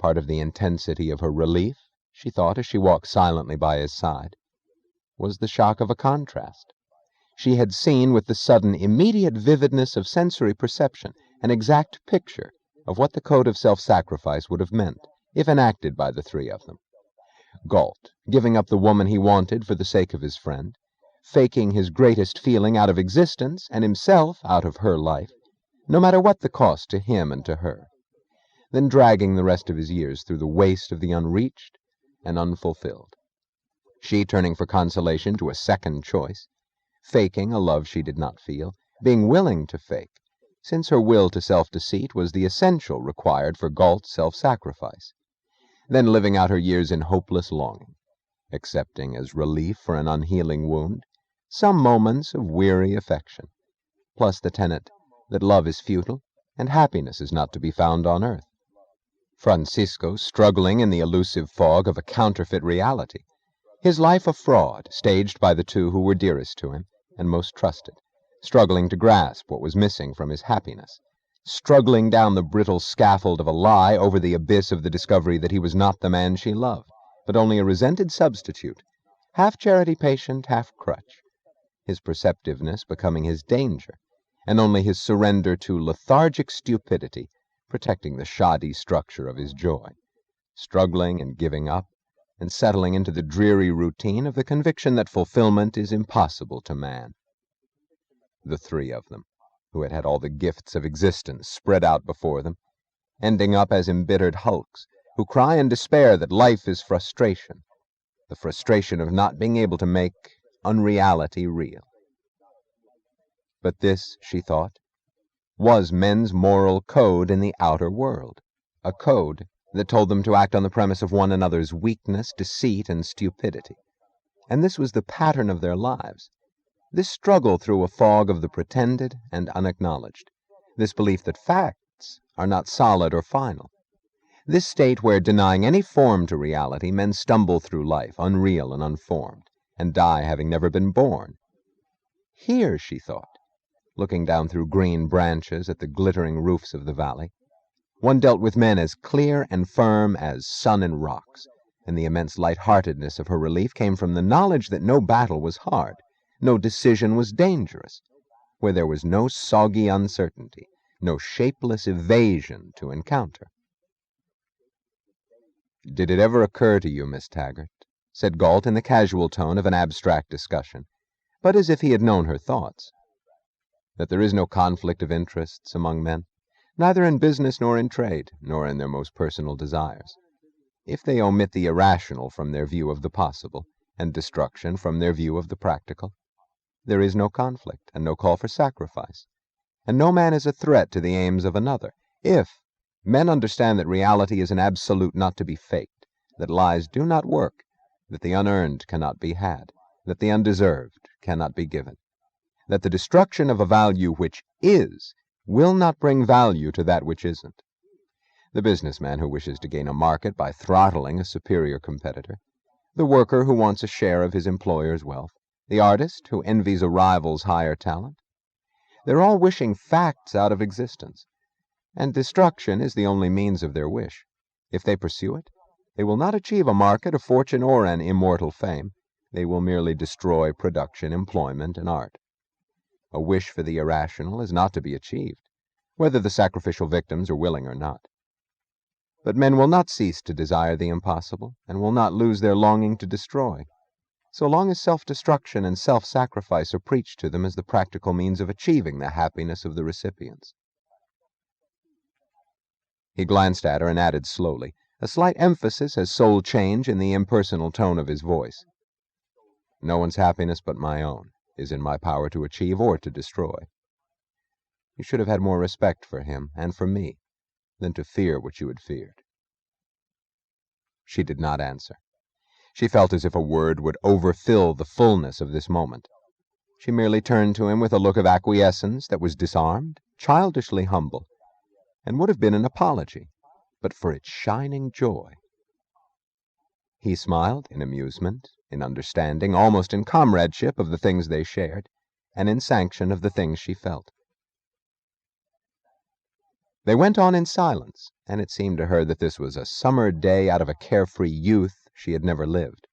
Part of the intensity of her relief, she thought as she walked silently by his side, was the shock of a contrast. She had seen with the sudden, immediate vividness of sensory perception an exact picture of what the code of self-sacrifice would have meant if enacted by the three of them. Galt, giving up the woman he wanted for the sake of his friend, faking his greatest feeling out of existence and himself out of her life, no matter what the cost to him and to her, then dragging the rest of his years through the waste of the unreached and unfulfilled. She turning for consolation to a second choice, faking a love she did not feel, being willing to fake, since her will to self-deceit was the essential required for Galt's self-sacrifice, then living out her years in hopeless longing, accepting as relief for an unhealing wound some moments of weary affection, plus the tenet that love is futile and happiness is not to be found on earth. Francisco struggling in the elusive fog of a counterfeit reality, his life a fraud staged by the two who were dearest to him and most trusted, struggling to grasp what was missing from his happiness, struggling down the brittle scaffold of a lie over the abyss of the discovery that he was not the man she loved, but only a resented substitute, half charity patient, half crutch, his perceptiveness becoming his danger, and only his surrender to lethargic stupidity protecting the shoddy structure of his joy, struggling and giving up, and settling into the dreary routine of the conviction that fulfillment is impossible to man. The three of them, who had had all the gifts of existence spread out before them, ending up as embittered hulks, who cry in despair that life is frustration, the frustration of not being able to make unreality real. But this, she thought, was men's moral code in the outer world, a code that told them to act on the premise of one another's weakness, deceit, and stupidity. And this was the pattern of their lives, this struggle through a fog of the pretended and unacknowledged, this belief that facts are not solid or final, this state where, denying any form to reality, men stumble through life, unreal and unformed, and die having never been born. Here, she thought, looking down through green branches at the glittering roofs of the valley, one dealt with men as clear and firm as sun and rocks, and the immense light-heartedness of her relief came from the knowledge that no battle was hard, no decision was dangerous, where there was no soggy uncertainty, no shapeless evasion to encounter. "Did it ever occur to you, Miss Taggart," said Galt in the casual tone of an abstract discussion, but as if he had known her thoughts, "that there is no conflict of interests among men, neither in business nor in trade, nor in their most personal desires, if they omit the irrational from their view of the possible, and destruction from their view of the practical? There is no conflict, and no call for sacrifice, and no man is a threat to the aims of another, if men understand that reality is an absolute not to be faked, that lies do not work, that the unearned cannot be had, that the undeserved cannot be given, that the destruction of a value which is will not bring value to that which isn't. The businessman who wishes to gain a market by throttling a superior competitor, the worker who wants a share of his employer's wealth, the artist who envies a rival's higher talent, they're all wishing facts out of existence, and destruction is the only means of their wish. If they pursue it, they will not achieve a market, a fortune, or an immortal fame. They will merely destroy production, employment, and art. A wish for the irrational is not to be achieved, whether the sacrificial victims are willing or not. But men will not cease to desire the impossible, and will not lose their longing to destroy, so long as self-destruction and self-sacrifice are preached to them as the practical means of achieving the happiness of the recipients. He glanced at her and added slowly, a slight emphasis as soul change in the impersonal tone of his voice, "No one's happiness but my own is in my power to achieve or to destroy. You should have had more respect for him and for me than to fear what you had feared." She did not answer. She felt as if a word would overfill the fullness of this moment. She merely turned to him with a look of acquiescence that was disarmed, childishly humble, and would have been an apology, but for its shining joy. He smiled in amusement, in understanding, almost in comradeship of the things they shared, and in sanction of the things she felt. They went on in silence, and it seemed to her that this was a summer day out of a carefree youth she had never lived.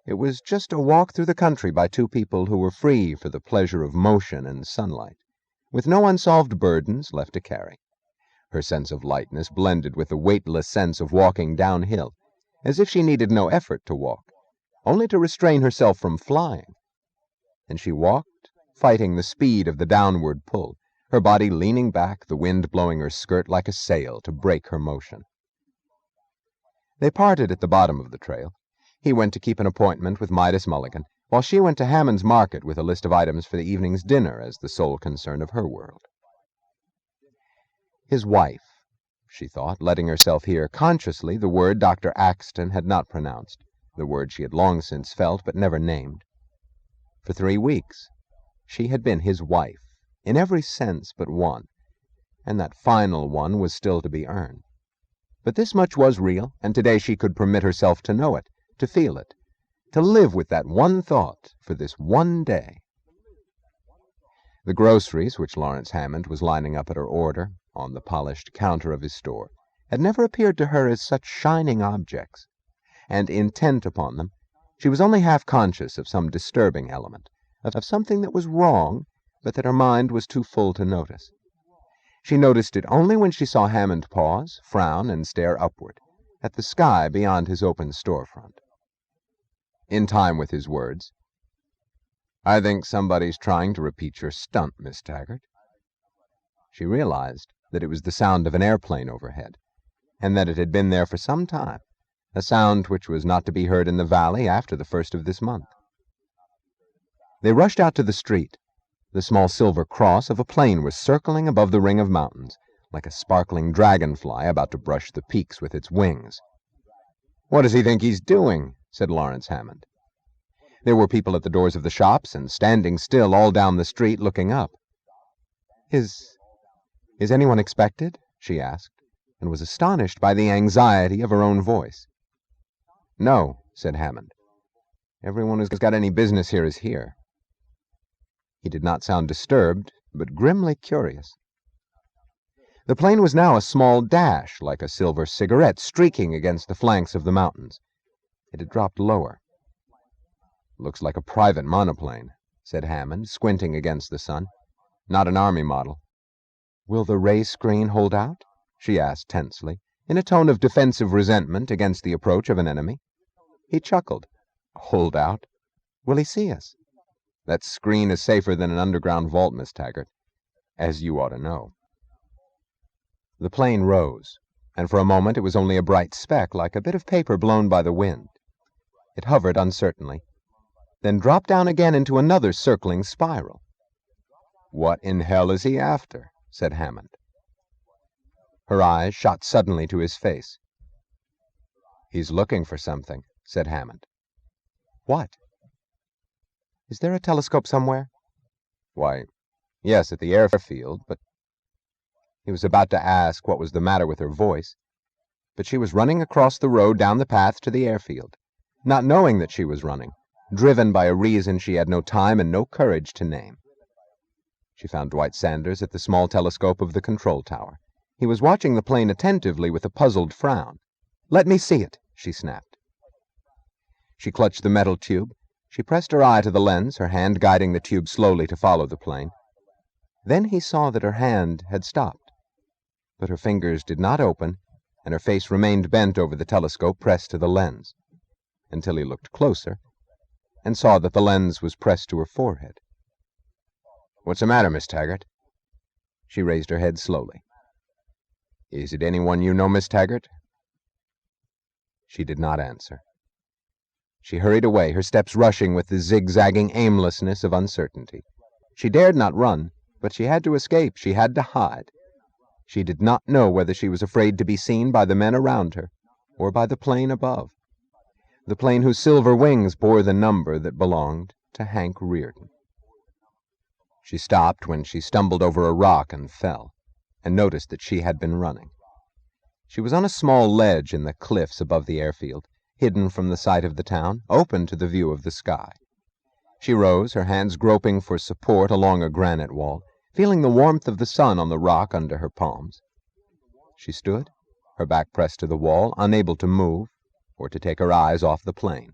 It was just a walk through the country by two people who were free for the pleasure of motion and sunlight, with no unsolved burdens left to carry. Her sense of lightness blended with the weightless sense of walking downhill, as if she needed no effort to walk, only to restrain herself from flying. And she walked, fighting the speed of the downward pull, her body leaning back, the wind blowing her skirt like a sail to break her motion. They parted at the bottom of the trail. He went to keep an appointment with Midas Mulligan, while she went to Hammond's Market with a list of items for the evening's dinner as the sole concern of her world. His wife, she thought, letting herself hear consciously the word Dr. Axton had not pronounced, the word she had long since felt but never named. For 3 weeks, she had been his wife, in every sense but one, and that final one was still to be earned. But this much was real, and today she could permit herself to know it, to feel it, to live with that one thought for this one day. The groceries which Lawrence Hammond was lining up at her order, on the polished counter of his store, had never appeared to her as such shining objects, and intent upon them, she was only half conscious of some disturbing element, of something that was wrong, but that her mind was too full to notice. She noticed it only when she saw Hammond pause, frown, and stare upward, at the sky beyond his open storefront. In time with his words, "I think somebody's trying to repeat your stunt, Miss Taggart." She realized that it was the sound of an airplane overhead, and that it had been there for some time, a sound which was not to be heard in the valley after the 1st of this month. They rushed out to the street. The small silver cross of a plane was circling above the ring of mountains, like a sparkling dragonfly about to brush the peaks with its wings. "What does he think he's doing?" said Lawrence Hammond. There were people at the doors of the shops, and standing still all down the street looking up. Is anyone expected?" she asked, and was astonished by the anxiety of her own voice. "No," said Hammond. "Everyone who's got any business here is here." He did not sound disturbed, but grimly curious. The plane was now a small dash, like a silver cigarette, streaking against the flanks of the mountains. It had dropped lower. "Looks like a private monoplane," said Hammond, squinting against the sun. "Not an army model." "Will the ray screen hold out?" she asked tensely, in a tone of defensive resentment against the approach of an enemy. He chuckled. "Hold out? Will he see us?" "That screen is safer than an underground vault, Miss Taggart, as you ought to know." The plane rose, and for a moment it was only a bright speck, like a bit of paper blown by the wind. It hovered uncertainly, then dropped down again into another circling spiral. "What in hell is he after?" said Hammond. Her eyes shot suddenly to his face. "He's looking for something," said Hammond. "What? Is there a telescope somewhere?" "Why, yes, at the airfield, but—" He was about to ask what was the matter with her voice, but she was running across the road down the path to the airfield, not knowing that she was running, driven by a reason she had no time and no courage to name. She found Dwight Sanders at the small telescope of the control tower. He was watching the plane attentively with a puzzled frown. "Let me see it," she snapped. She clutched the metal tube. She pressed her eye to the lens, her hand guiding the tube slowly to follow the plane. Then he saw that her hand had stopped, but her fingers did not open, and her face remained bent over the telescope, pressed to the lens, until he looked closer and saw that the lens was pressed to her forehead. "What's the matter, Miss Taggart?" She raised her head slowly. "Is it anyone you know, Miss Taggart?" She did not answer. She hurried away, her steps rushing with the zigzagging aimlessness of uncertainty. She dared not run, but she had to escape, she had to hide. She did not know whether she was afraid to be seen by the men around her, or by the plane above, the plane whose silver wings bore the number that belonged to Hank Reardon. She stopped when she stumbled over a rock and fell, and noticed that she had been running. She was on a small ledge in the cliffs above the airfield, hidden from the sight of the town, open to the view of the sky. She rose, her hands groping for support along a granite wall, feeling the warmth of the sun on the rock under her palms. She stood, her back pressed to the wall, unable to move or to take her eyes off the plane.